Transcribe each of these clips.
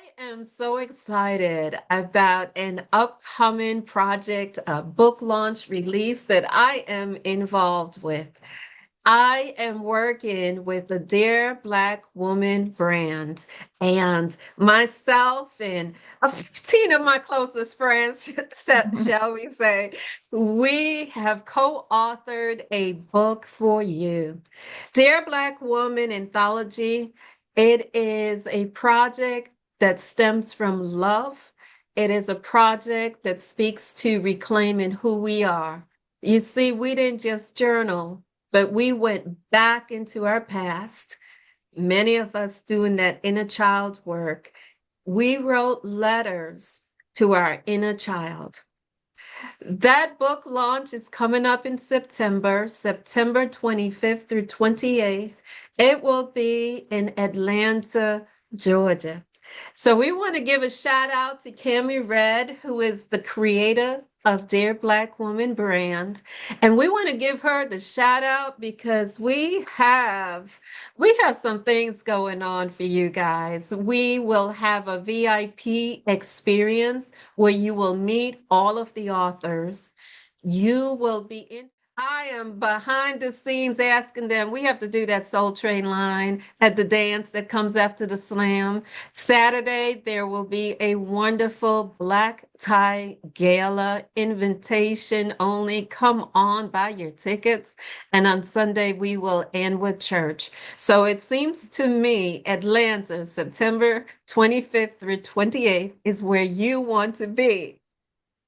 I am so excited about an upcoming project, a book launch release that I am involved with. I am working with the Dear Black Woman brand, and myself and 15 of my closest friends, shall we say, we have co-authored a book for you. Dear Black Woman Anthology, it is a project that stems from love. It is a project that speaks to reclaiming who we are. You see, we didn't just journal, but we went back into our past, many of us doing that inner child work. We wrote letters to our inner child. That book launch is coming up in September, September 25th through 28th. It will be in Atlanta, Georgia. So we want to give a shout out to Cami Red, who is the creator of Dear Black Woman brand. And we want to give her the shout out because we have some things going on for you guys. We will have a VIP experience where you will meet all of the authors. You will be in. I am behind the scenes asking them. We have to do that Soul Train line at the dance that comes after the slam. Saturday, there will be a wonderful black tie gala invitation only. Come on, buy your tickets. And on Sunday, we will end with church. So it seems to me Atlanta, September 25th through 28th is where you want to be.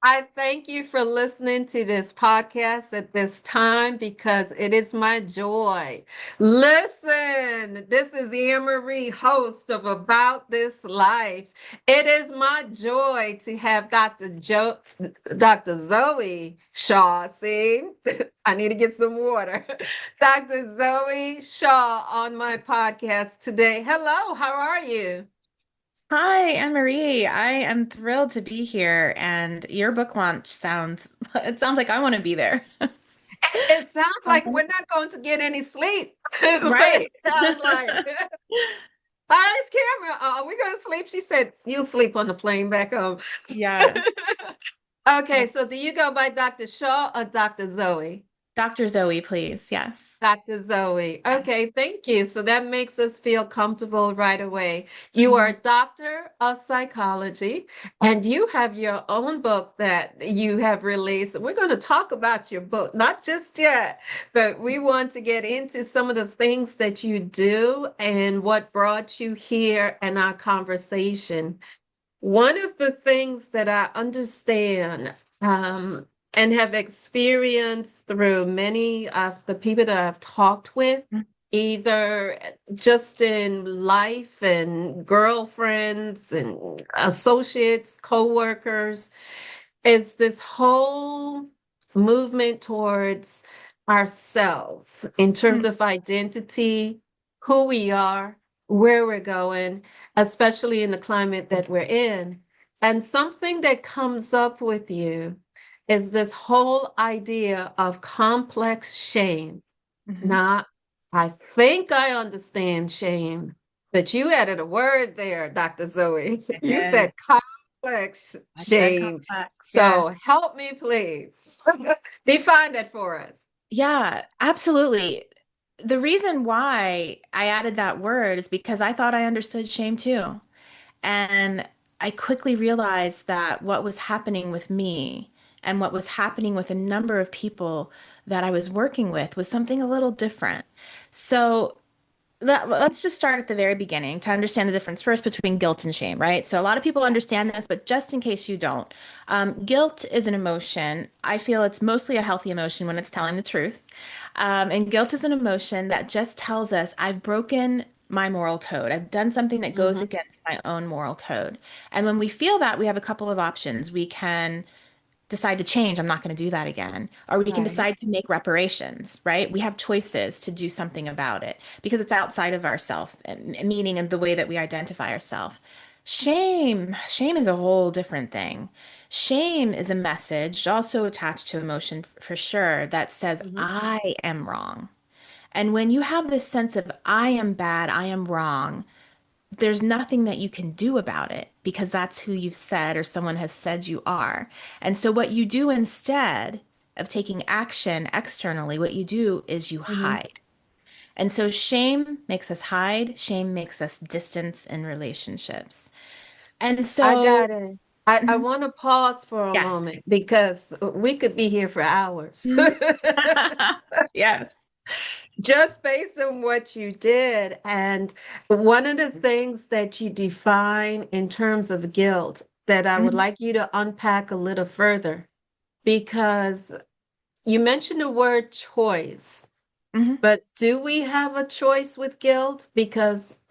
I thank you for listening to this podcast at this time because it is my joy. Listen, this is Anne Marie, host of About This Life. It is my joy to have Dr. Zoe Shaw. See, I need to get some water. Dr. Zoe Shaw on my podcast today. Hello, how are you? Hi, Anne Marie. I am thrilled to be here, and your book launch sounds it sounds like I want to be there. It sounds like we're not going to get any sleep, is what it Right. sounds like. I asked Cameron, are we going to sleep? She said, you'll sleep on the plane back home. Yes. Okay, so do you go by Dr. Shaw or Dr. Zoe? Dr. Zoe, please. Yes. Dr. Zoe. Yes. Okay, thank you. So that makes us feel comfortable right away. You are a Mhm. doctor of psychology, and you have your own book that you have released. We're going to talk about your book, not just yet, but we want to get into some of the things that you do and what brought you here and our conversation. One of the things that I understand and have experienced through many of the people that I've talked with, either just in life and girlfriends and associates, co-workers, is this whole movement towards ourselves in terms Mhm. of identity, who we are, where we're going, especially in the climate that we're in. And something that comes up with you is this whole idea of complex shame. Mhm. Now, I think I understand shame, but you added a word there, Dr. Zoe. I You did. said complex I said shame. complex. Yeah. So help me, please. Define that for us. Yeah, absolutely. The reason why I added that word is because I thought I understood shame too. And I quickly realized that what was happening with me and what was happening with a number of people that I was working with was something a little different. So let's just start at the very beginning to understand the difference first between guilt and shame, right? So a lot of people Yeah. understand this, but just in case you don't, guilt is an emotion. I feel it's mostly a healthy emotion when it's telling the truth. And guilt is an emotion that just tells us I've broken my moral code. I've done something that goes Hmm. against my own moral code. And when we feel that, we have a couple of options. We can decide to change, I'm not going to do that again. Or we can Right. decide to make reparations, right? We have choices to do something about it because it's outside of ourself, meaning in the way that we identify ourselves. Shame is a whole different thing. Shame is a message also attached to emotion for sure that says, Hmm. I am wrong. And when you have this sense of, I am bad, I am wrong, there's nothing that you can do about it because that's who you've said or someone has said you are. And so what you do instead of taking action externally, what you do is you Mhm. hide. And so shame makes us hide, shame makes us distance in relationships. And I so, got it. I mhm, want to pause for a yes. moment because we could be here for hours. Mhm. Yes. Just based on what you did. And one of the things that you define in terms of guilt that I would Mhm, like you to unpack a little further, because you mentioned the word choice. mhm. But do we have a choice with guilt? Because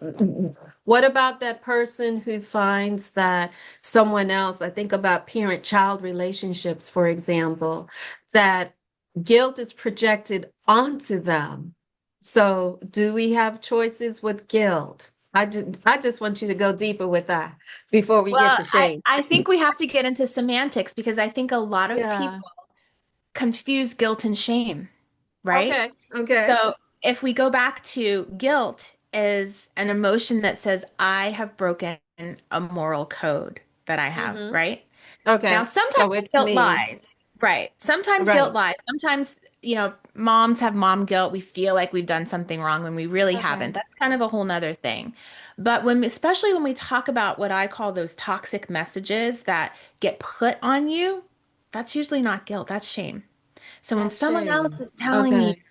what about that person who finds that someone else, I think about parent-child relationships, for example, that guilt is projected onto them. So do we have choices with guilt? I just want you to go deeper with that before we get Well, to I, shame. I think we have to get into semantics because I think a lot of Yeah. people confuse guilt and shame, right? Okay. Okay. So if we go back to guilt is an emotion that says, I have broken a moral code that I have, Mm-hmm. right? Now, Okay. sometimes So it's guilt me. lies, right? Sometimes guilt Right. lies. Sometimes, moms have mom guilt. We feel like we've done something wrong when we really haven't. Okay. That's kind of a whole nother thing. But especially when we talk about what I call those toxic messages that get put on you, that's usually not guilt, that's shame. So when That's someone else shame. is telling you Okay.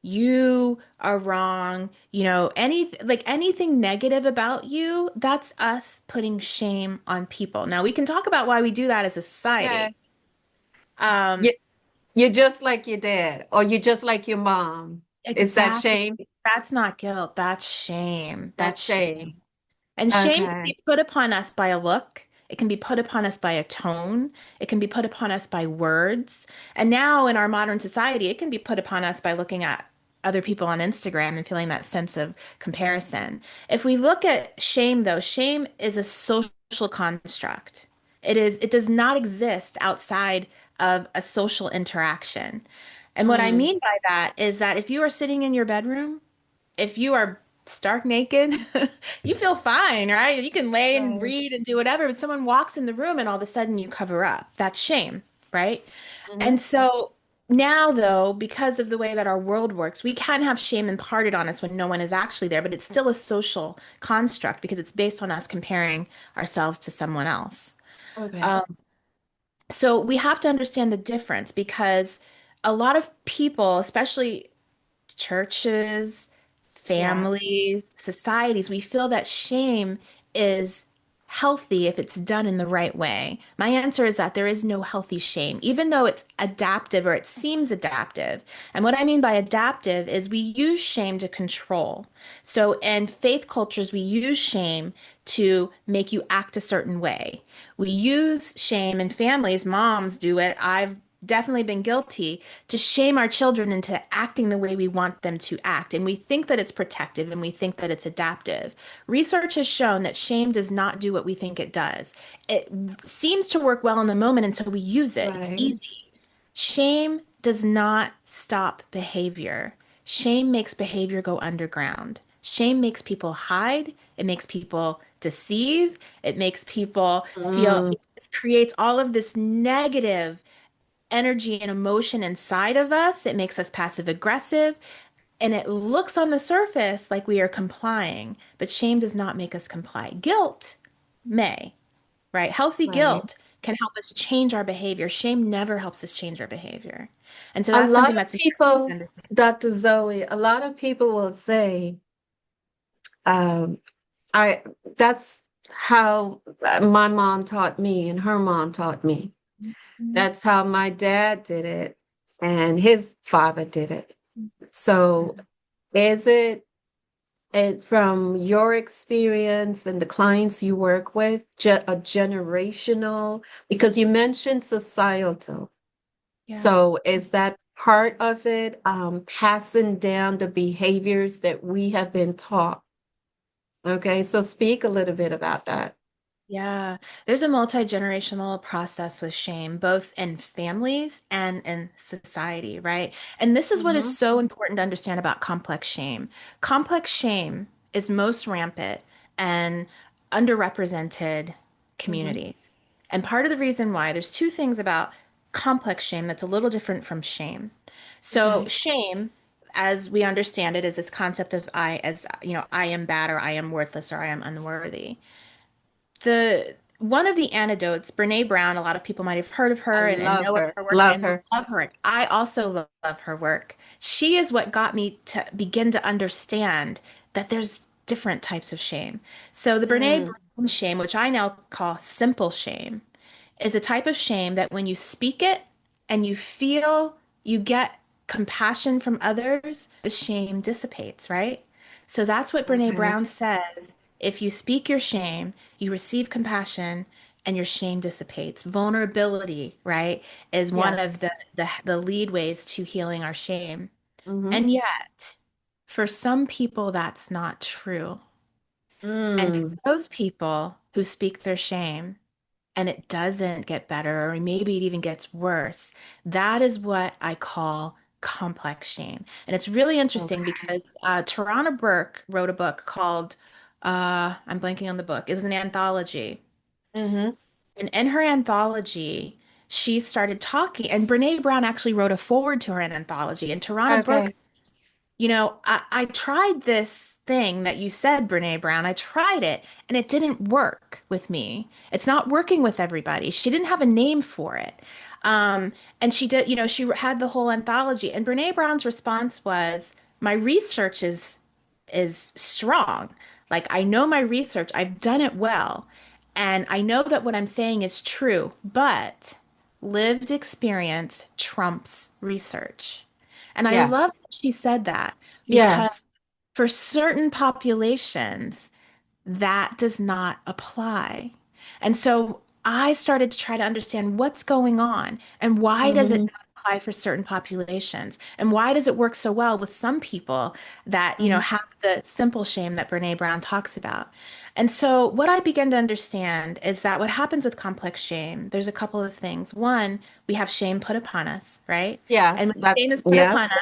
you are wrong, anything negative about you, that's us putting shame on people. Now we can talk about why we do that as a Okay. society. Um, You, you're just like your dad, or you're just like your mom. Is that exactly. shame? That's not guilt. That's shame. That's That's shame. shame. And shame can Okay. be put upon us by a look. It can be put upon us by a tone. It can be put upon us by words. And now in our modern society, it can be put upon us by looking at other people on Instagram and feeling that sense of comparison. If we look at shame, though, shame is a social construct. It does not exist outside of a social interaction. And what I Mm, mean by that is that if you are sitting in your bedroom, if you are stark naked, you feel fine, right? You can lay and right. read and do whatever, but someone walks in the room and all of a sudden you cover up. That's shame, right? Hmm. And so now, though, because of the way that our world works, we can have shame imparted on us when no one is actually there, but it's still a social construct because it's based on us comparing ourselves to someone else. Okay. Um, so we have to understand the difference because a lot of people, especially churches, Yeah. families, societies, we feel that shame is healthy if it's done in the right way. My answer is that there is no healthy shame, even though it's adaptive or it seems adaptive. And what I mean by adaptive is we use shame to control. So in faith cultures, we use shame to make you act a certain way. We use shame in families, moms do it. I've definitely been guilty to shame our children into acting the way we want them to act. And we think that it's protective and we think that it's adaptive. Research has shown that shame does not do what we think it does. It seems to work well in the moment until we use it. It's Right. easy. Shame does not stop behavior. Shame makes behavior go underground. Shame makes people hide. It makes people deceive. It makes people feel, Mm, it just creates all of this negative energy and emotion inside of us. It makes us passive aggressive. And it looks on the surface like we are complying, but shame does not make us comply. Guilt may, right? Healthy right. guilt can help us change our behavior. Shame never helps us change our behavior. And so A that's lot something of that's important to people, understand. Dr. Zoe, a lot of people will say, um, I that's how my mom taught me and her mom taught me. Mhm. That's how my dad did it and his father did it. So is it from your experience and the clients you work with, a generational, because you mentioned societal. Yeah. So is that part of it, passing down the behaviors that we have been taught? Okay, so speak a little bit about that. Yeah, there's a multi-generational process with shame, both in families and in society, right? And this is what is Hmm. so important to understand about complex shame. Complex shame is most rampant and underrepresented Mm-hmm. communities. And part of the reason why, there's two things about complex shame that's a little different from shame. So Okay. shame, as we understand it, is this concept of I am bad, or I am worthless, or I am unworthy. The one of the antidotes, Brene Brown, a lot of people might have heard of I her and love know of her. her work Love and her. love her. I also love her work. She is what got me to begin to understand that there's different types of shame. So the Brene Mm, Brown shame, which I now call simple shame, is a type of shame that when you speak it and you feel you get compassion from others, the shame dissipates, right? So that's what Brene okay. Brown says. If you speak your shame, you receive compassion and your shame dissipates. Vulnerability, right, is one Yes. of the lead ways to healing our shame. Mm-hmm. And yet, for some people, that's not true. And for Mm, those people who speak their shame, and it doesn't get better, or maybe it even gets worse. That is what I call complex shame. And it's really interesting okay. because Tarana Burke wrote a book called, I'm blanking on the book. It was an anthology. Mm-hmm. And in her anthology, she started talking, and Brene Brown actually wrote a forward to her anthology. And Tarana Burke, Okay. I tried this thing that you said, Brene Brown. I tried it and it didn't work with me. It's not working with everybody. She didn't have a name for it. And she did, she had the whole anthology. And Brene Brown's response was, my research is strong. Like I know my research, I've done it well. And I know that what I'm saying is true, but lived experience trumps research. And I love Yes. that she said that because Yes. for certain populations, that does not apply. And so I started to try to understand what's going on and why does it Mm-hmm. not apply for certain populations? And why does it work so well with some people that, Mm-hmm. have the simple shame that Brene Brown talks about? And so what I began to understand is that what happens with complex shame, there's a couple of things. One, we have shame put upon us, right? And Yes. when That. shame is put upon Yes. us,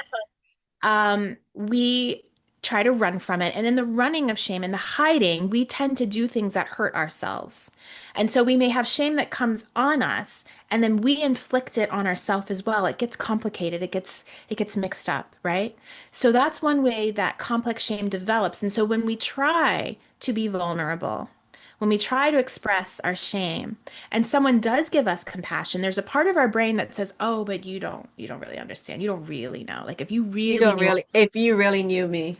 we try to run from it. And in the running of shame and the hiding, we tend to do things that hurt ourselves. And so we may have shame that comes on us, and then we inflict it on ourselves as well. It gets complicated. It gets mixed up, right? So that's one way that complex shame develops. And so when we try to be vulnerable, when we try to express our shame and someone does give us compassion, there's a part of our brain that says, "Oh, but you don't really understand. You don't really know. Like if you You really don't knew really, if you really knew me.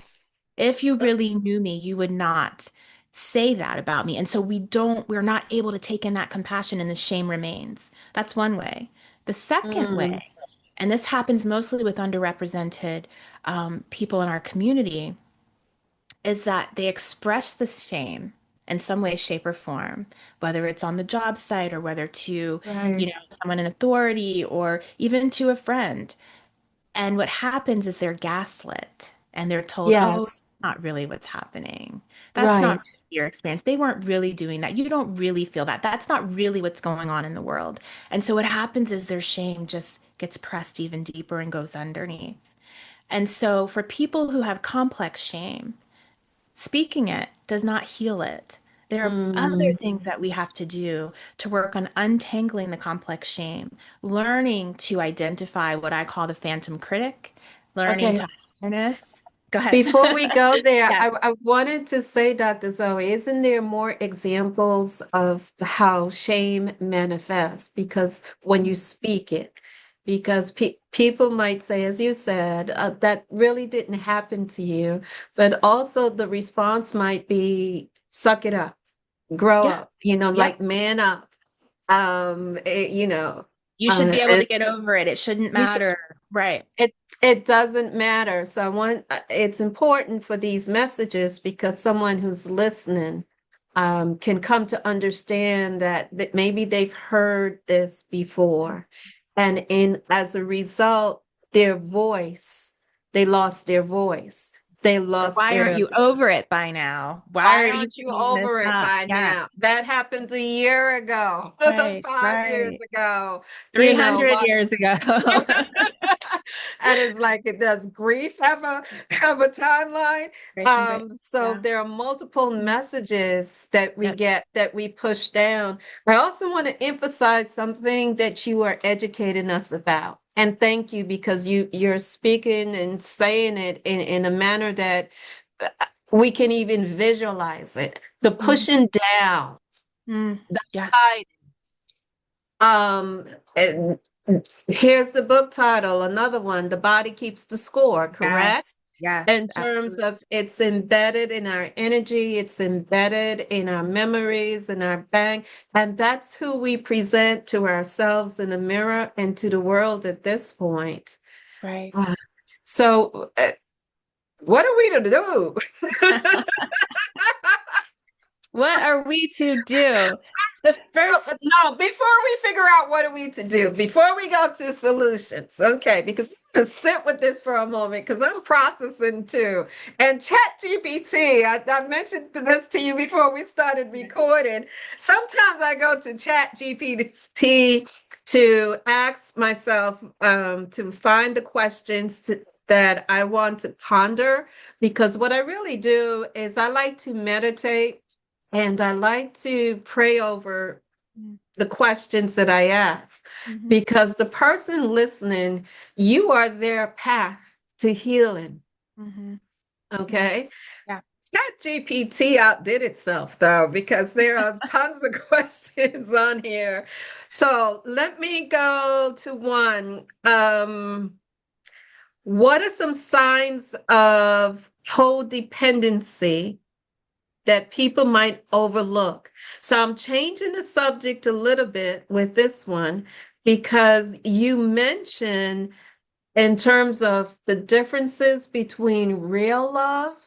if you really knew me, you would not say that about me." And so we're not able to take in that compassion and the shame remains. That's one way. The second Mm, way, and this happens mostly with underrepresented people in our community, is that they express this shame in some way, shape, or form, whether it's on the job site or whether to, right. someone in authority or even to a friend. And what happens is they're gaslit and they're told, oh, Yes. it's not really what's happening. That's not Right. your experience. They weren't really doing that. You don't really feel that. That's not really what's going on in the world. And so what happens is their shame just gets pressed even deeper and goes underneath. And so for people who have complex shame, speaking it does not heal it. There are other Mm, things that we have to do to work on untangling the complex shame, learning to identify what I call the phantom critic, learning okay. to harness. Go ahead. Before we go there, Yeah. I wanted to say, Dr. Zoe, isn't there more examples of how shame manifests? Because when you speak it, because people might say, as you said, that really didn't happen to you, but also the response might be, suck it up, grow Yeah. up, Yep. like man up. Um, eh, you know, You should uh, be able to get over it. It shouldn't you should. matter. Right. It doesn't matter. So it's important for these messages because someone who's listening can come to understand that maybe they've heard this before, and in as a result, their voice, they lost their voice. They Or lost why aren't their. you over it by now? Why Why are you aren't you bringing this over it up? by Yeah. now? That happened a year ago, Right. 5 years Right. ago. 300 What? years ago. And it's like, it does grief have a timeline? Grace and grace. So Yeah. there are multiple Mhm. messages that we Yep. get that we push down. I also want to emphasize something that you are educating us about. And thank you, because you're speaking and saying it in a manner that uh, we can even visualize it. The Mhm. pushing down, Mm. the Yeah. hiding. And here's the book title, another one, The Body Keeps the Score, correct? Yes. Yes. In terms Absolutely. of it's embedded in our energy, it's embedded in our memories, in our bank, and that's who we present to ourselves in the mirror and to the world at this point. Right. Ah, So, what are we to do? What are we to do? The So, first, no, before we figure out what are we to do, before we go to solutions, okay, because I'm gonna sit with this for a moment because I'm processing too. And Chat GPT, I mentioned this to you before we started recording. Sometimes I go to Chat GPT to ask myself to find the questions that I want to ponder, because what I really do is I like to meditate and I like to pray over the questions that I ask, Mhm. because the person listening, you are their path to healing. Mhm. Mhm. Okay. Yeah. Chat GPT outdid itself though, because there are tons of questions on here. So let me go to one. What are some signs of codependency that people might overlook? So I'm changing the subject a little bit with this one, because you mentioned in terms of the differences between real love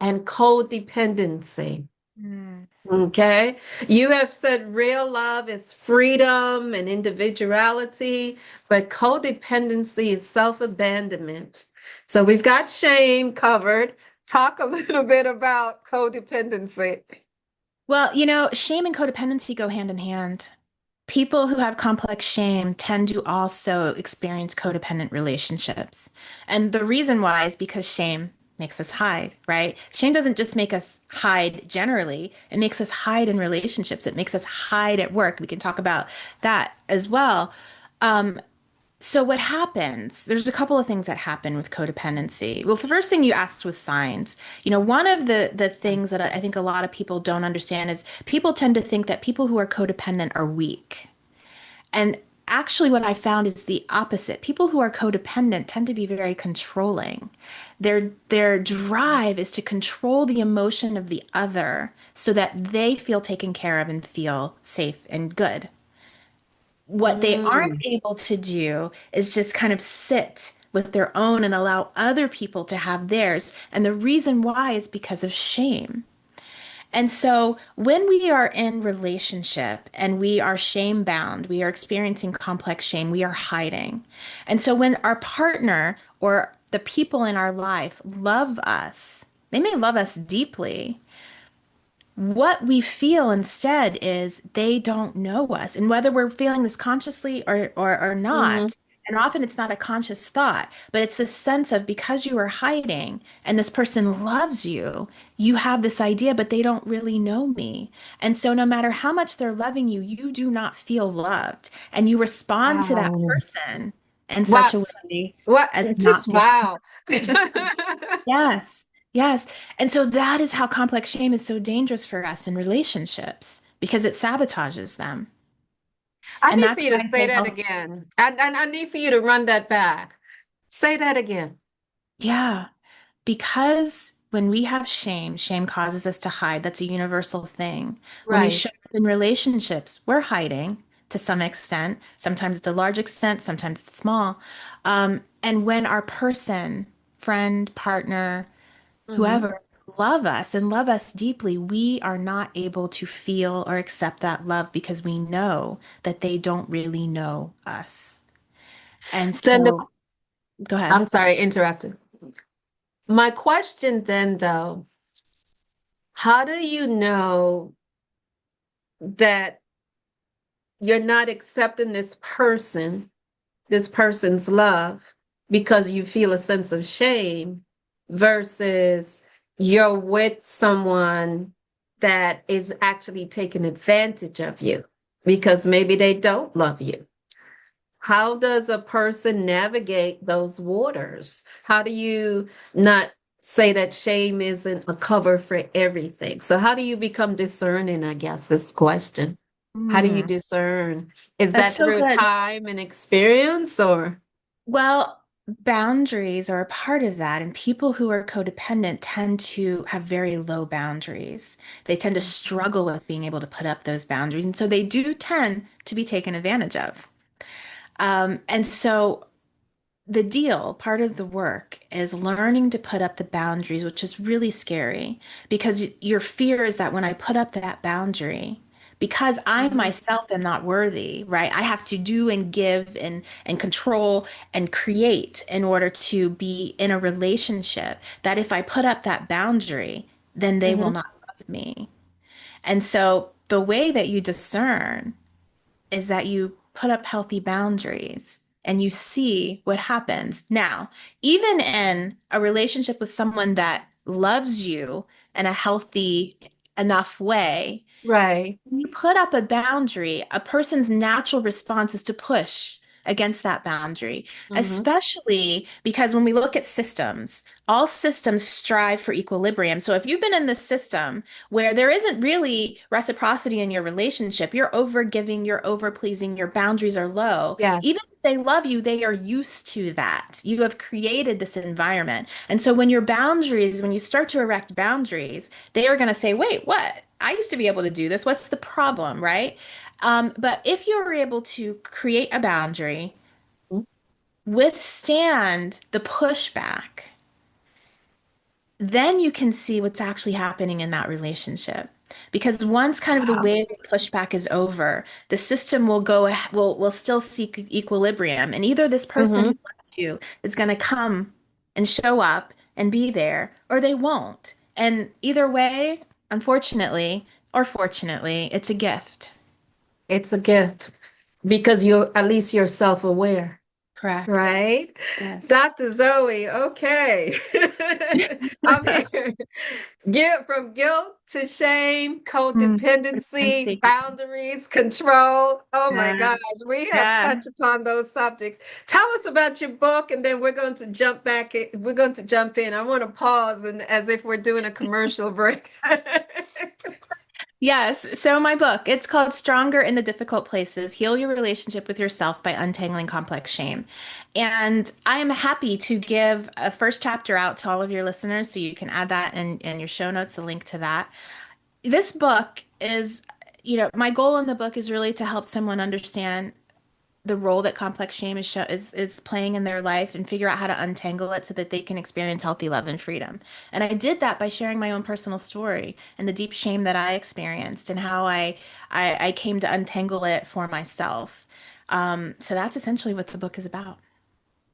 and codependency. Mm. Okay. You have said real love is freedom and individuality, but codependency is self-abandonment. So we've got shame covered. Talk a little bit about codependency. Well, shame and codependency go hand in hand. People who have complex shame tend to also experience codependent relationships. And the reason why is because shame makes us hide, right? Shame doesn't just make us hide generally, it makes us hide in relationships, it makes us hide at work. We can talk about that as well. Um, so what happens? There's a couple of things that happen with codependency. Well, the first thing you asked was signs. One of the things that I think a lot of people don't understand is people tend to think that people who are codependent are weak. And actually, what I found is the opposite. People who are codependent tend to be very controlling. Their drive is to control the emotion of the other so that they feel taken care of and feel safe and good. What they aren't Mm, able to do is just kind of sit with their own and allow other people to have theirs. And the reason why is because of shame. And so when we are in relationship and we are shame bound, we are experiencing complex shame, we are hiding. And so when our partner or the people in our life love us, they may love us deeply. What we feel instead is they don't know us. And whether we're feeling this consciously or mm, not, and often it's not a conscious thought, but it's this sense of because you are hiding and this person loves you, you have this idea, but they don't really know me. And so no matter how much they're loving you, you do not feel loved. And you respond to that wow. person in Wow. such a way What? as not Just feeling. wow. Yes, yes. And so that is how complex shame is so dangerous for us in relationships because it sabotages them. I And need for that's you to why I say say that health. again. And I need for you to run that back. Say that again. Yeah, because when we have shame, shame causes us to hide. That's a universal thing. When we Right. show up in relationships, we're hiding to some extent. Sometimes it's a large extent, sometimes it's small. And when our person, friend, partner, Hmm. whoever love us and love us deeply, we are not able to feel or accept that love because we know that they don't really know us. And Then so, go ahead. I'm sorry, interrupted. My question then, though, how do you know that you're not accepting this person's love? because you feel a sense of shame versus you're with someone that is actually taking advantage of you because maybe they don't love you. How does a person navigate those waters? How do you not say that shame isn't a cover for everything? So, how do you become discerning? I guess this question. How do you Mm, discern? Is that's that so through good. time and experience or? Well, boundaries are a part of that, and people who are codependent tend to have very low boundaries. They tend to struggle with being able to put up those boundaries, and so they do tend to be taken advantage of. And so part of the work is learning to put up the boundaries, which is really scary because your fear is that when I put up that boundary, because I Mhm. myself am not worthy, right? I have to do and give and control and create in order to be in a relationship that if I put up that boundary, then they will Mhm. not love me. And so the way that you discern is that you put up healthy boundaries and you see what happens. Now, even in a relationship with someone that loves you in a healthy enough way, Right. when you put up a boundary, a person's natural response is to push against that boundary, Mhm. especially because when we look at systems, all systems strive for equilibrium. So if you've been in this system where there isn't really reciprocity in your relationship, you're over giving, you're over pleasing, your boundaries are low, even Yes. if they love you, they are used to that. You have created this environment. And so when your boundaries, when you start to erect boundaries, they are going to say, wait, what? I used to be able to do this. What's the problem, right? But if you're able to create a boundary, withstand the pushback, then you can see what's actually happening in that relationship. Because once kind of the Wow. wave of pushback is over, the system will still seek equilibrium. And either this person who Mhm. loves you is going to come and show up and be there, or they won't. And either way, unfortunately or fortunately, it's a gift. It's a gift because you're at least you're self-aware. Correct. Right? Yeah. Dr. Zoe, okay. I'm here. Get from guilt to shame, Mm. codependency, boundaries, control. Oh my Yeah. gosh, we have Yeah. touched upon those subjects. Tell us about your book, and then we're going to jump back. We're going to jump in. I want to pause and as if we're doing a commercial break. Yes. So my book, it's called Stronger in the Difficult Places: Heal Your Relationship with Yourself by Untangling Complex Shame. And I am happy to give a first chapter out to all of your listeners so you can add that in your show notes, a link to that. This book is, my goal in the book is really to help someone understand the role that complex shame is playing in their life and figure out how to untangle it so that they can experience healthy love and freedom. And I did that by sharing my own personal story and the deep shame that I experienced and how I came to untangle it for myself. So that's essentially what the book is about.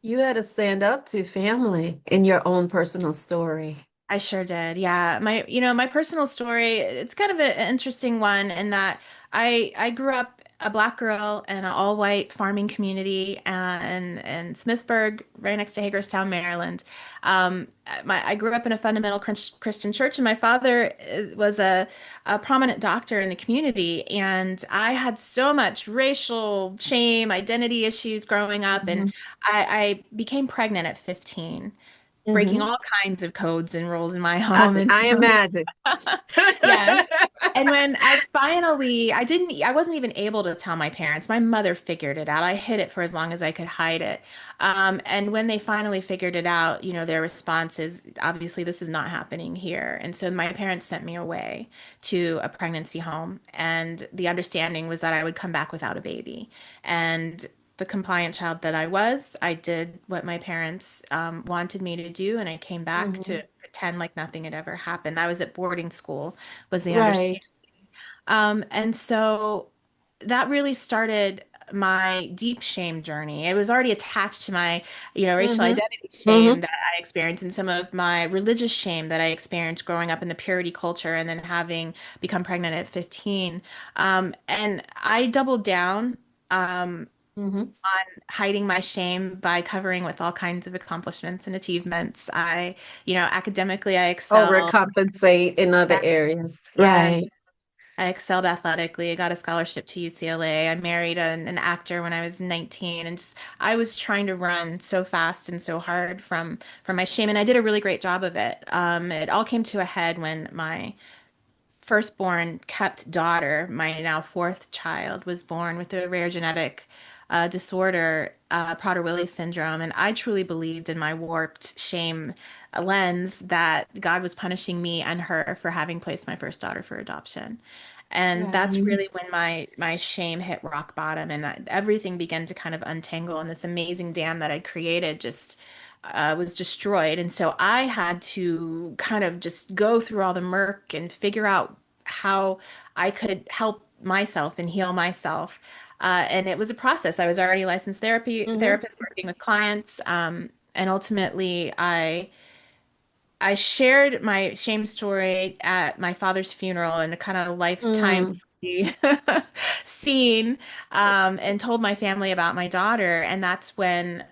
You had to stand up to family in your own personal story. I sure did. Yeah. My personal story, it's kind of an interesting one in that I grew up a black girl in an all-white farming community in Smithsburg, right next to Hagerstown, Maryland. I grew up in a fundamental Christian church, and my father was a prominent doctor in the community, and I had so much racial shame, identity issues growing up, and Mhm. I became pregnant at 15, breaking Mhm. all kinds of codes and rules in my home. And I imagine. yes. And when I wasn't even able to tell my parents. My mother figured it out. I hid it for as long as I could hide it. And when they finally figured it out, their response is, obviously, this is not happening here. And so my parents sent me away to a pregnancy home. And the understanding was that I would come back without a baby. And the compliant child that I was, I did what my parents wanted me to do, and I came back to Mhm. pretend like nothing had ever happened. I was at boarding school, was the understanding. Right. And so that really started my deep shame journey. It was already attached to my, racial Mhm. identity shame Mhm. that I experienced and some of my religious shame that I experienced growing up in the purity culture and then having become pregnant at 15. And I doubled down. Hmm. hiding my shame by covering with all kinds of accomplishments and achievements. Academically, I excelled. Overcompensate in other Yeah, areas. yeah, Right. I excelled athletically. I got a scholarship to UCLA. I married an actor when I was 19, and just I was trying to run so fast and so hard from my shame, and I did a really great job of it. It all came to a head when my firstborn kept daughter, my now fourth child, was born with a rare genetic disorder, Prader-Willi syndrome. And I truly believed in my warped shame lens that God was punishing me and her for having placed my first daughter for adoption. And that's Right. really when my shame hit rock bottom, and everything began to kind of untangle, and this amazing dam that I created just was destroyed. And so I had to kind of just go through all the murk and figure out how I could help myself and heal myself. And it was a process. I was already a licensed Hmm. therapist working with clients. And ultimately, I shared my shame story at my father's funeral in a kind of lifetime Mm. scene, and told my family about my daughter. And that's when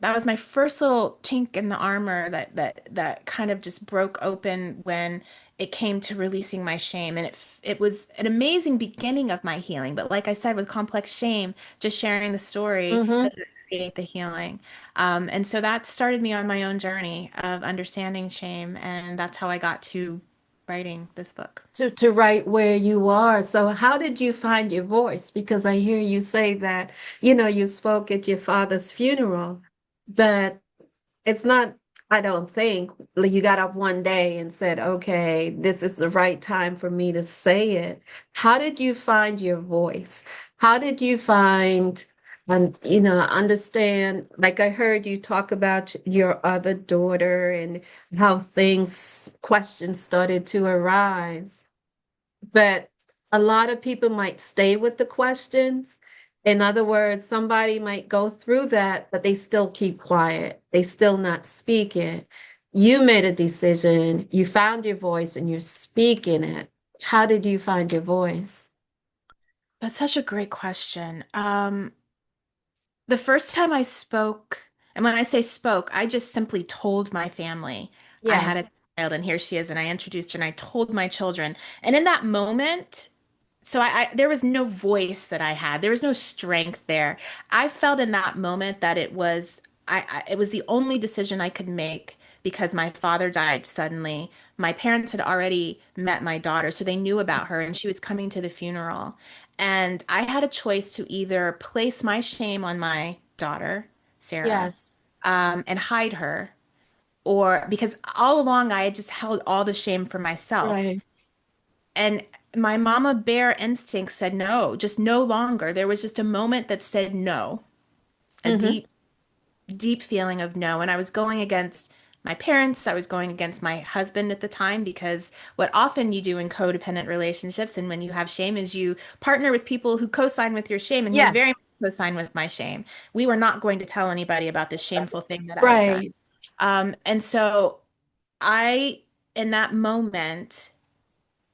that was my first little chink in the armor that kind of just broke open when it came to releasing my shame. And it was an amazing beginning of my healing. But like I said, with complex shame, just sharing the story Hmm. doesn't create the healing. And so that started me on my own journey of understanding shame, and that's how I got to writing this book. To write where you are. So how did you find your voice? Because I hear you say that, you spoke at your father's funeral, but it's not, I don't think, like, you got up one day and said, okay, this is the right time for me to say it. How did you find your voice? How did you find, and understand, like I heard you talk about your other daughter and how questions started to arise. But a lot of people might stay with the questions. In other words, somebody might go through that, but they still keep quiet. They still not speak it. You made a decision, you found your voice, and you're speaking it. How did you find your voice? That's such a great question. The first time I spoke, and when I say spoke, I just simply told my family I had a Yes. child and here she is, and I introduced her and I told my children. And in that moment, so there was no voice that I had. There was no strength there. I felt in that moment that it was the only decision I could make because my father died suddenly. My parents had already met my daughter, so they knew about her and she was coming to the funeral. And I had a choice to either place my shame on my daughter, Sarah, Yes. and hide her, or because all along I had just held all the shame for myself. Right. And my mama bear instinct said no, just no longer. There was just a moment that said no, a Mm-hmm. deep, deep feeling of no. And I was going against my parents. I was going against my husband at the time because what often you do in codependent relationships and when you have shame is you partner with people who co-sign with your shame. And he very Yes. much co-signed with my shame. We were not going to tell anybody about this shameful thing that I had done. Right. And so I, in that moment,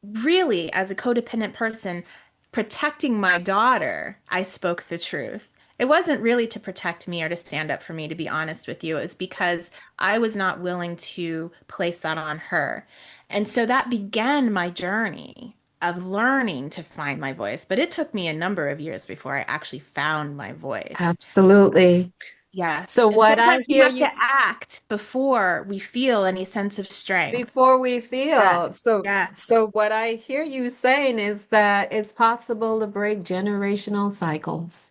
really, as a codependent person, protecting my daughter, I spoke the truth. It wasn't really to protect me or to stand up for me, to be honest with you. It was because I was not willing to place that on her. And so that began my journey of learning to find my voice. But it took me a number of years before I actually found my voice. Absolutely. Yes. So And what I sometimes we hear have you to act before we feel any sense of strength. before we Yes. feel. So Yes. so what I hear you saying is that it's possible to break generational cycles.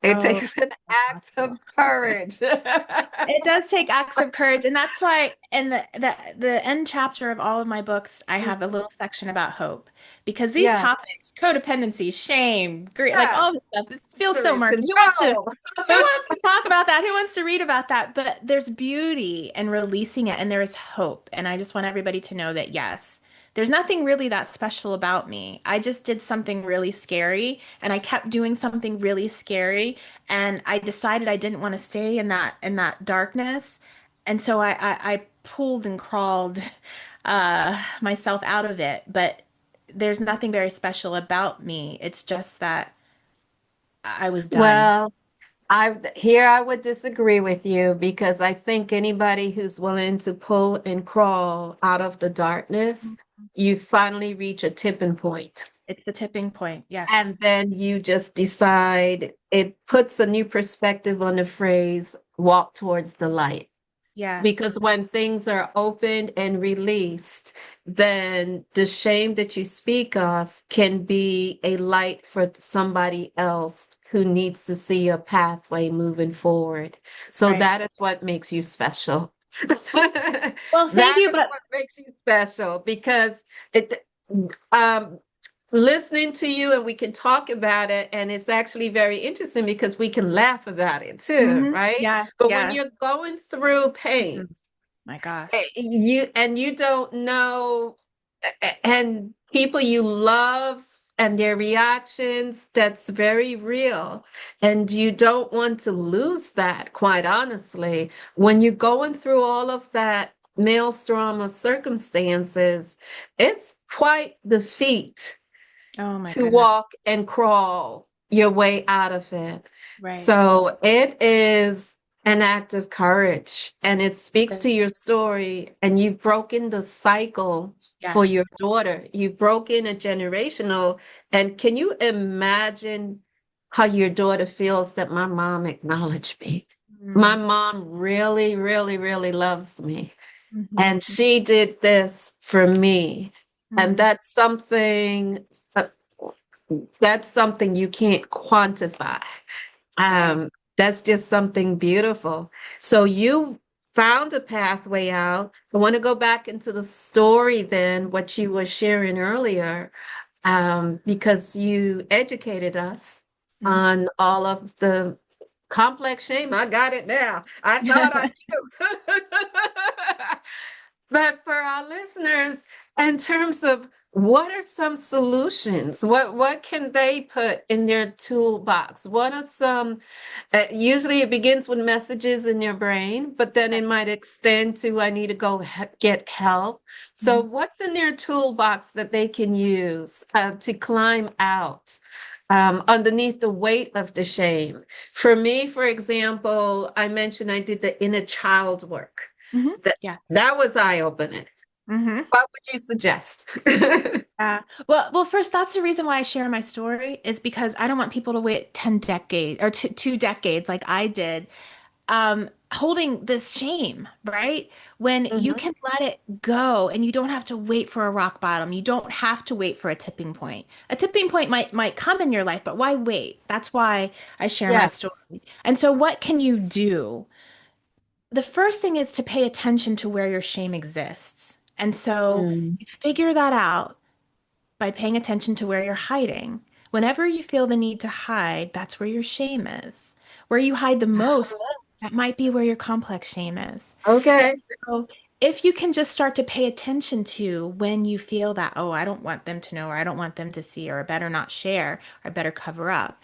It Oh, takes an so act of possible. courage. It does take acts of courage, and that's why in the end chapter of all of my books, I have a little section about hope because these Yes. topics, codependency, shame, grief, like Yes. all this stuff, it feels so Courage, murky. control. Who wants to talk about that? Who wants to read about that? But there's beauty in releasing it, and there is hope. And I just want everybody to know that yes, there's nothing really that special about me. I just did something really scary, and I kept doing something really scary, and I decided I didn't want to stay in that darkness. And so I pulled and crawled myself out of it. But there's nothing very special about me. It's just that I was done. Well, I would disagree with you because I think anybody who's willing to pull and crawl out of the darkness, you finally reach a tipping point. It's the tipping point. Yes. And then you just decide it puts a new perspective on the phrase walk towards the light. Yes. Because when things are opened and released, then the shame that you speak of can be a light for somebody else who needs to see a pathway moving forward. So Right. that is what makes you special. Well, thank That you, is but what makes you special because it um listening to you and we can talk about it and it's actually very interesting because we can laugh about it too, right? yeah, But when yeah. you're going through pain, Mhm. My gosh. you don't know and people you love and their reactions, that's very real, and you don't want to lose that, quite honestly, when you're going through all of that maelstrom of circumstances. It's quite the feat Oh my to goodness. walk and crawl your way out of it. Right. So it is an act of courage and it speaks to your story. And you've broken the cycle for your Yes. daughter. You've broken a generational. And can you imagine how your daughter feels that my mom acknowledged me? My Mm. mom really, really, really loves me. Mhm. And she did this for me. And Mm. uh, that's something you can't quantify. Right. Um, that's just something beautiful. So you found a pathway out. I want to go back into the story then, what you were sharing earlier, because you educated us Mhm. on all of the complex shame. I got it now. I thought I knew. But for our listeners, in terms of what are some solutions? What can they put in their toolbox? What are some, usually it begins with messages in your brain, but then it Right. might extend to I need to go get help. So Mhm. what's in their toolbox that they can use to climb out underneath the weight of the shame? For me, for example, I mentioned I did the inner child work. Mhm. That Yeah. that was eye-opening. Mhm. What would you suggest? Well, first, that's the reason why I share my story is because I don't want people to wait 10 decades or two decades like I did, holding this shame, right? When you Mhm. can let it go and you don't have to wait for a rock bottom. You don't have to wait for a tipping point. A tipping point might come in your life, but why wait? That's why I share my Yes. story. And so what can you do? The first thing is to pay attention to where your shame exists. And so Mm. you figure that out by paying attention to where you're hiding. Whenever you feel the need to hide, that's where your shame is. Where you hide the most, that might be where your complex shame is. And Okay. so if you can just start to pay attention to when you feel that, oh, I don't want them to know, or I don't want them to see, or I better not share, or I better cover up,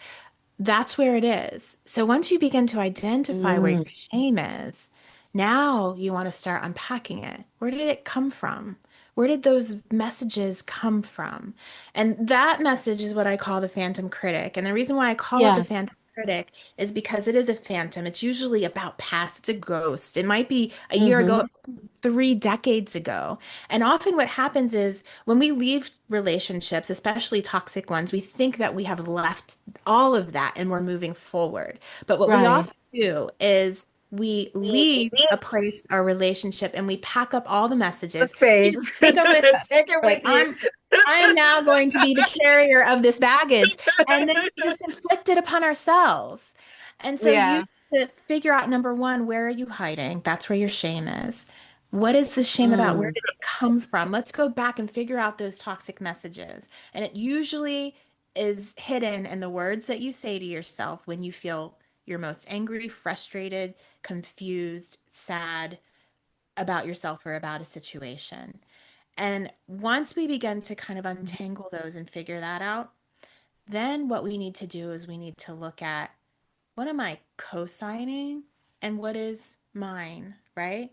that's where it is. So once you begin to identify where your Mm. shame is, now you want to start unpacking it. Where did it come from? Where did those messages come from? And that message is what I call the phantom critic. And the reason why I call it the Yes. phantom critic is because it is a phantom. It's usually about past. It's a ghost. It might be a year Hmm. ago, 3 decades ago. And often what happens is when we leave relationships, especially toxic ones, we think that we have left all of that and we're moving forward. But what we Right. often do is we leave a place or relationship and we pack up all the The messages. We just things. take them with us. Take it We're with like, you. I am now going to be the carrier of this baggage. And then we just inflict it upon ourselves. And so you Yeah. need to figure out number one, where are you hiding? That's where your shame is. What is the shame about? Where Mm. did it come from? Let's go back and figure out those toxic messages. And it usually is hidden in the words that you say to yourself when you feel your most angry, frustrated, confused, sad about yourself or about a situation. And once we begin to kind of untangle those and figure that out, then what we need to do is we need to look at what am I co-signing and what is mine, right?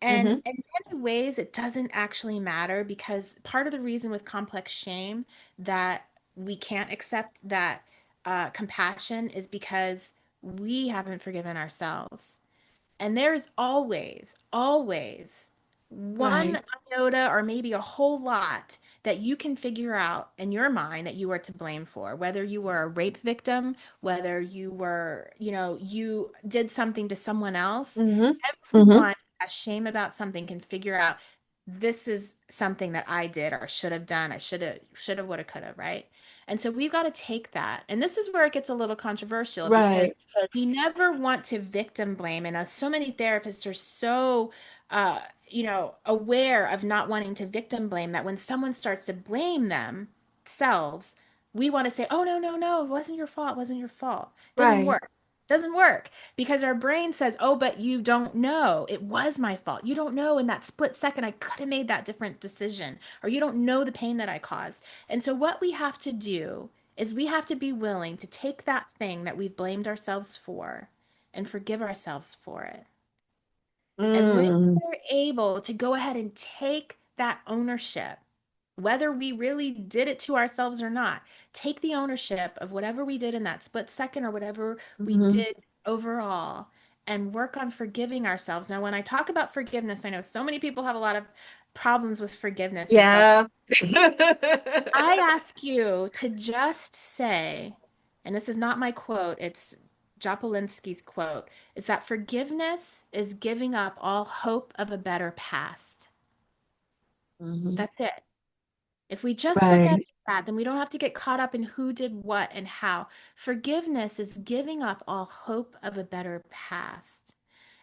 And Hmm. in many ways, it doesn't actually matter because part of the reason with complex shame that we can't accept that compassion is because we haven't forgiven ourselves. And there's always, always one Right. iota or maybe a whole lot that you can figure out in your mind that you are to blame for, whether you were a rape victim, whether you were, you did something to someone else. Mm-hmm. Mm-hmm. Everyone who has shame about something can figure out this is something that I did or should have done. I should have, would have, could have, right? And so we've got to take that. And this is where it gets a little controversial because Right. we never want to victim blame. And so many therapists are so, aware of not wanting to victim blame that when someone starts to blame themselves, we want to say, oh, no, no, no, it wasn't your fault. It wasn't your fault. It doesn't Right. work. Doesn't work because our brain says, oh, but you don't know. It was my fault. You don't know in that split second I could have made that different decision, or you don't know the pain that I caused. And so, what we have to do is we have to be willing to take that thing that we've blamed ourselves for and forgive ourselves for it. And when Mm. we're able to go ahead and take that ownership, whether we really did it to ourselves or not, take the ownership of whatever we did in that split second or whatever we Mm-hmm. did overall and work on forgiving ourselves. Now, when I talk about forgiveness, I know so many people have a lot of problems with forgiveness and self. Yeah. I ask you to just say, and this is not my quote, it's Jopolinsky's quote, is that forgiveness is giving up all hope of a better past. Hmm. That's it. If we just look at Right. that, then we don't have to get caught up in who did what and how. Forgiveness is giving up all hope of a better past.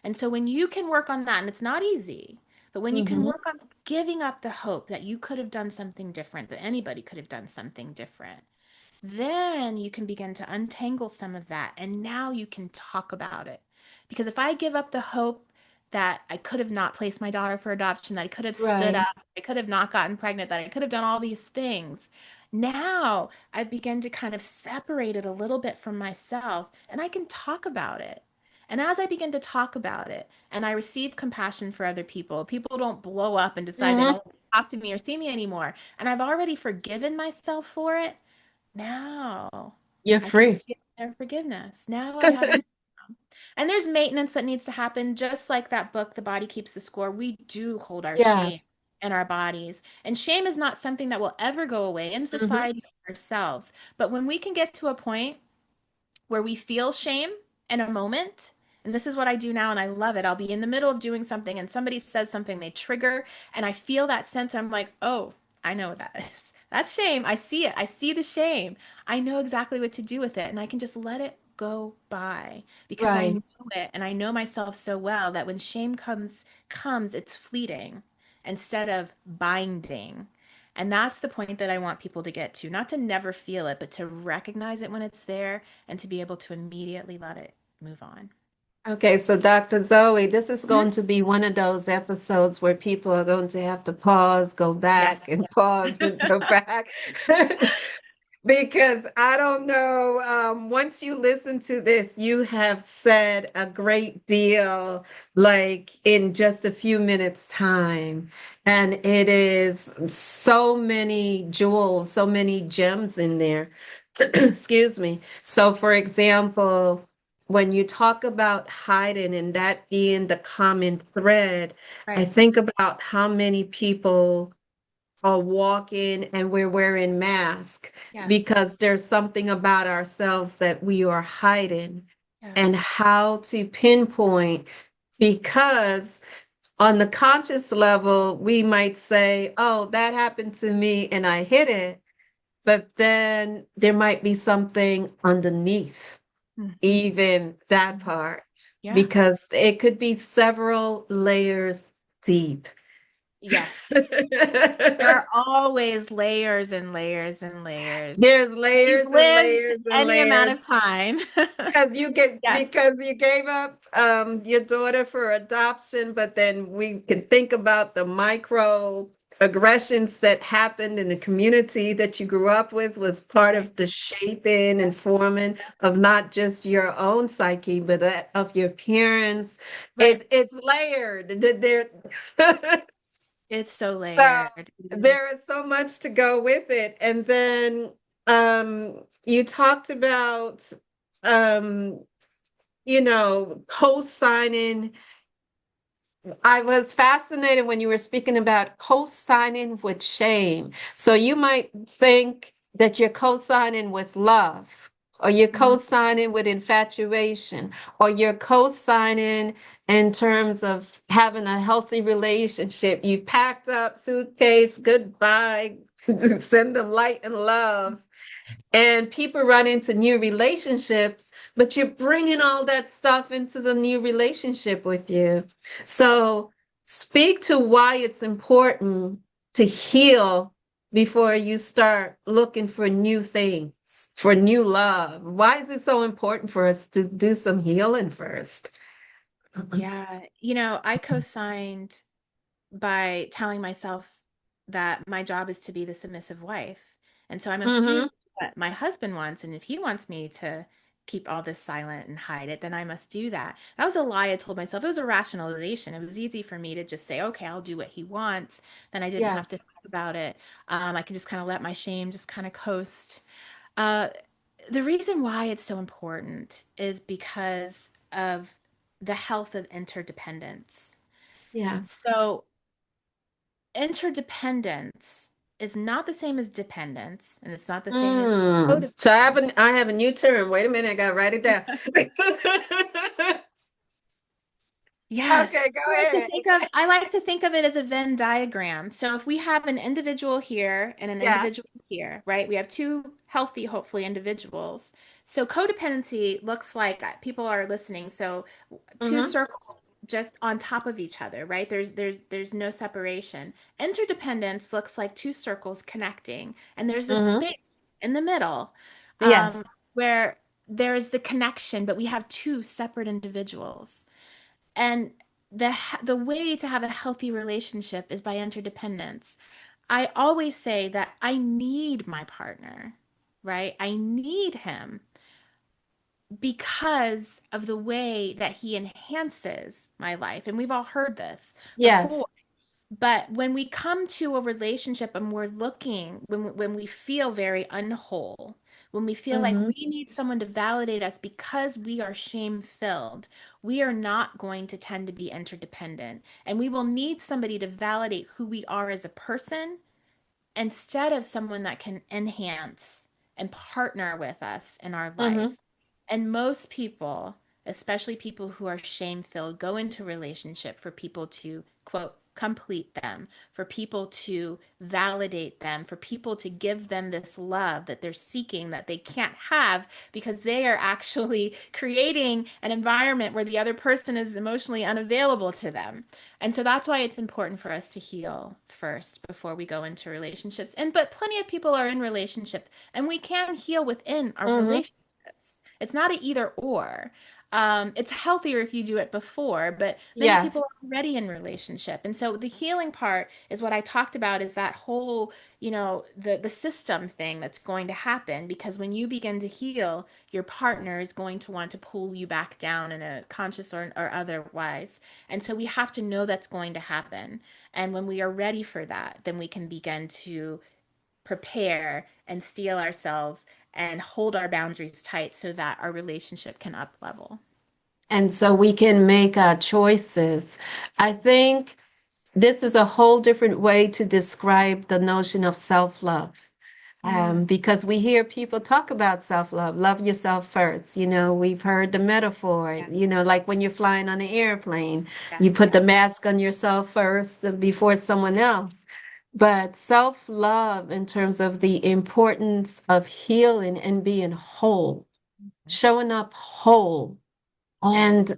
And so when you can work on that, and it's not easy, but when you can Hmm. work on giving up the hope that you could have done something different, that anybody could have done something different, then you can begin to untangle some of that. And now you can talk about it. Because if I give up the hope that I could have not placed my daughter for adoption, that I could have stood Right. up, I could have not gotten pregnant, that I could have done all these things, now I've begun to kind of separate it a little bit from myself and I can talk about it. And as I begin to talk about it and I receive compassion for other people, people don't blow up and decide they Hmm. don't talk to me or see me anymore. And I've already forgiven myself for it. Now You're I can free. give their forgiveness. Now I have the and there's maintenance that needs to happen, just like that book, The Body Keeps the Score. We do hold our shame Yes. in our bodies. And shame is not something that will ever go away in Hmm. society or ourselves. But when we can get to a point where we feel shame in a moment. And this is what I do now, and I love it. I'll be in the middle of doing something, and somebody says something, they trigger, and I feel that sense. I'm like, oh, I know what that is. That's shame. I see it. I see the shame. I know exactly what to do with it, and I can just let it go by because I Right. know it, and I know myself so well that when shame comes, it's fleeting instead of binding. And that's the point that I want people to get to, not to never feel it, but to recognize it when it's there and to be able to immediately let it move on. Okay, so Dr. Zoe, this is Mhm. going to be one of those episodes where people are going to have to pause, go Yes. back, and pause and go back. Because I don't know, once you listen to this, you have said a great deal, like in just a few minutes' time. And it is so many jewels, so many gems in there. Excuse me. So, for example, when you talk about hiding and that being the common thread, I Right. think about how many people are walking and we're wearing masks Yes. because there's something about ourselves that we are hiding, Yeah. and how to pinpoint, because on the conscious level we might say, oh, that happened to me and I hid it, but then there might be something underneath Mhm. even that part, Yeah. because it could be several layers deep. Yes. There are always layers and layers and layers. There's If you've layers and lived layers and any amount layers of time. Yes. because you gave up your daughter for adoption, but then we can think about the micro aggressions that happened in the community that you grew up with was part Right. of the shaping and forming of not just your own psyche, but that of your parents. Right. It's layered. There, It's so so layered. It is. there is so much to go with it. And then You talked about, um, co-signing. I was fascinated when you were speaking about co-signing with shame. So you might think that you're co-signing with love, or you're Mhm. co-signing with infatuation, or you're co-signing in terms of having a healthy relationship. You packed up suitcase, goodbye, send them light and love. And people run into new relationships, but you're bringing all that stuff into the new relationship with you. So speak to why it's important to heal before you start looking for new things, for new love. Why is it so important for us to do some healing first? Yeah, I co-signed by telling myself that my job is to be the submissive wife. And so I must do Mm-hmm. what my husband wants. And if he wants me to keep all this silent and hide it, then I must do that. That was a lie I told myself. It was a rationalization. It was easy for me to just say, okay, I'll do what he wants. Then I didn't have to Yes. think about it. I could just kind of let my shame just kind of coast. Uh, the reason why it's so important is because of the health of interdependence. Yeah. So interdependence is not the same as dependence, and it's not the same as So codependence. I have a new term. Wait a minute, I gotta write it down. Yes. Okay, go ahead. I like to think of it as a Venn diagram. So if we have an individual here and an individual Yes. here, right? We have two healthy, hopefully, individuals. So codependency looks like people are listening. So two Mm-hmm. circles just on top of each other, right? There's no separation. Interdependence looks like two circles connecting, and there's a Mm-hmm. space in the middle, Yes. where there's the connection, but we have two separate individuals. And the way to have a healthy relationship is by interdependence. I always say that I need my partner, right? I need him because of the way that he enhances my life. And we've all heard this before. Yes. But when we come to a relationship and we're looking, when we feel very unwhole, when we feel like Mm-hmm. we need someone to validate us because we are shame-filled, we are not going to tend to be interdependent. And we will need somebody to validate who we are as a person instead of someone that can enhance and partner with us in our Mm-hmm. life. And most people, especially people who are shame-filled, go into relationship for people to, quote, complete them, for people to validate them, for people to give them this love that they're seeking that they can't have because they are actually creating an environment where the other person is emotionally unavailable to them. And so that's why it's important for us to heal first before we go into relationships. And but plenty of people are in relationship and we can heal within our Mm-hmm. relationships. It's not an either or. It's healthier if you do it before, but many people Yes. are already in relationship. And so the healing part is what I talked about is that whole, the system thing that's going to happen because when you begin to heal, your partner is going to want to pull you back down in a conscious or otherwise. And so we have to know that's going to happen. And when we are ready for that, then we can begin to prepare and steel ourselves and hold our boundaries tight so that our relationship can up level. And so we can make our choices. I think this is a whole different way to describe the notion of self-love. Mm, Because we hear people talk about self-love, love yourself first. We've heard the metaphor, yeah. like when you're flying on an airplane, Yes. you put the mask on yourself first before someone else. But self-love, in terms of the importance of healing and being whole, showing up whole. And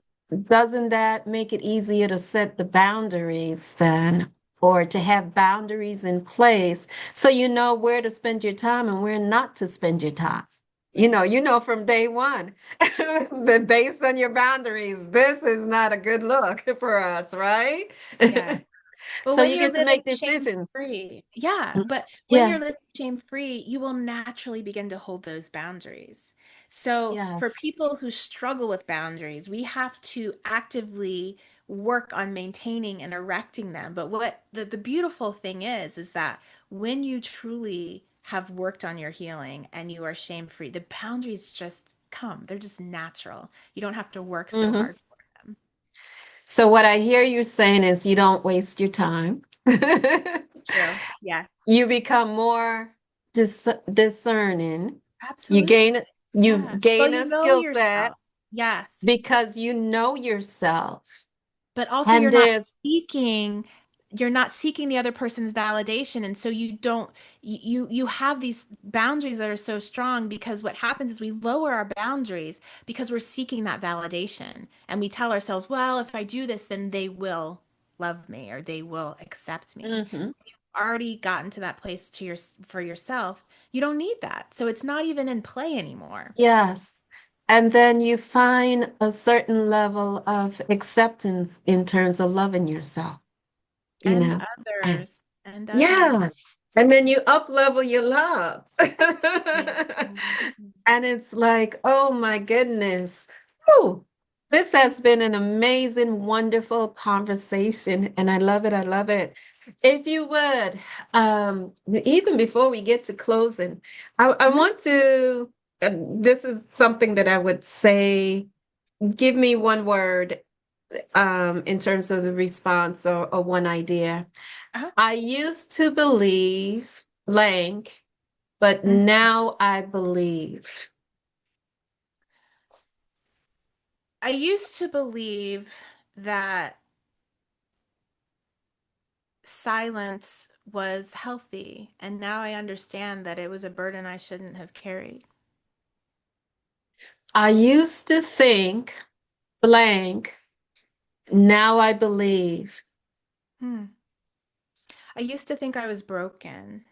doesn't that make it easier to set the boundaries then, or to have boundaries in place so you know where to spend your time and where not to spend your time? You know from day one that based on your boundaries, this is not a good look for us, right? Yeah. But So when you you're get to living make decisions. shame-free, yeah, but when Yeah. you're living shame-free, you will naturally begin to hold those boundaries. So for Yes. people who struggle with boundaries, we have to actively work on maintaining and erecting them. But what the beautiful thing is that when you truly have worked on your healing and you are shame free, the boundaries just come. They're just natural. You don't have to work so Hmm. hard for them. So what I hear you saying is you don't waste your time. True. Yeah. You become more discerning. You Absolutely. gain you Yeah. Well, gain you a know skill set yourself. Yes. because you know yourself. But also And there's you're not seeking the other person's validation, and so you don't you have these boundaries that are so strong because what happens is we lower our boundaries because we're seeking that validation, and we tell ourselves, well, if I do this then they will love me or they will accept me. Mhm. Already gotten to that place to your for yourself. You don't need that, so it's not even in play anymore. Yes. And then you find a certain level of acceptance in terms of loving yourself, you And know. And others, and others. yes. And then you up level your love. Yeah. Mhm. And it's like, oh my goodness. Whew. This has been an amazing, wonderful conversation. And I love it. I love it. If you would, even before we get to closing, I Mhm. want to, this is something that I would say, give me one word in terms of the response or one idea. Uh-huh. I used to believe blank, but Mhm. now I believe. I used to believe that silence was healthy, and now I understand that it was a burden I shouldn't have carried. I used to think blank, now I believe. Hmm. I used to think I was broken,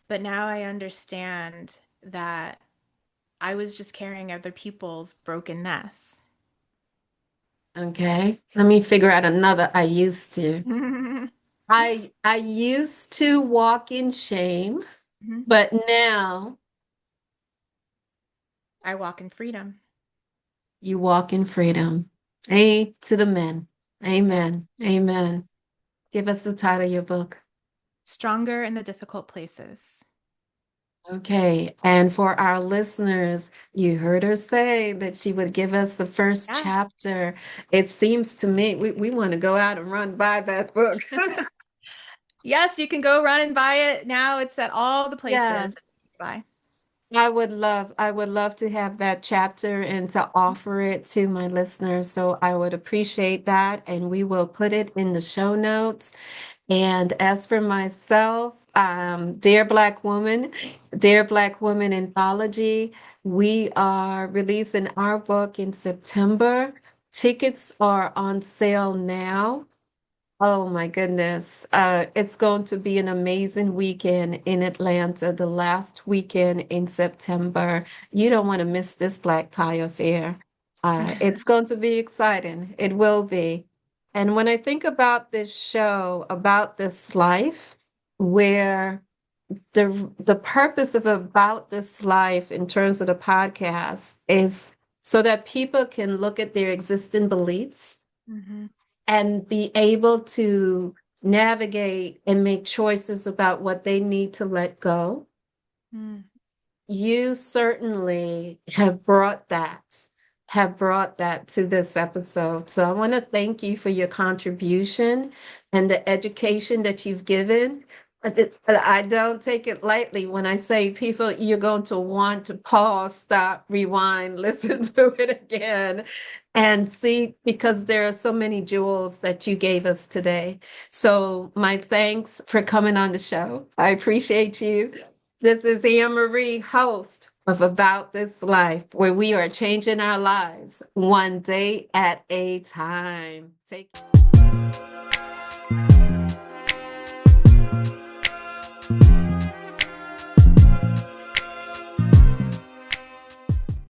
but now I understand that I was just carrying other people's brokenness. Okay, let me figure out another I used to. Mhm. I used to walk in shame, but now I walk in freedom. you walk in freedom. A to the men. Yeah. Amen. Amen. Give us the title of your book. Stronger in the difficult places. Okay. And for our listeners, you heard her say that she would give us the first Yeah. chapter. It seems to me we want to go out and run by that book. Yes, you can go run and buy it. Now it's at all the places. Yes. Buy. I would love to have that chapter and to offer it to my listeners. So I would appreciate that. And we will put it in the show notes. And as for myself, Dear Black Woman Anthology, we are releasing our book in September. Tickets are on sale now. Oh my goodness. It's going to be an amazing weekend in Atlanta, the last weekend in September. You don't want to miss this Black Tie Affair. It's going to be exciting. It will be. And when I think about this show, about this life, where the purpose of About This Life in terms of the podcast is so that people can look at their existing beliefs Mhm. and be able to navigate and make choices about what they need to let go. Mm. You certainly have brought that to this episode. So I want to thank you for your contribution and the education that you've given. I don't take it lightly when I say people, you're going to want to pause, stop, rewind, listen to it again, and see, because there are so many jewels that you gave us today. So my thanks for coming on the show. I appreciate you. This is Anne Marie, host of About This Life, where we are changing our lives one day at a time. Take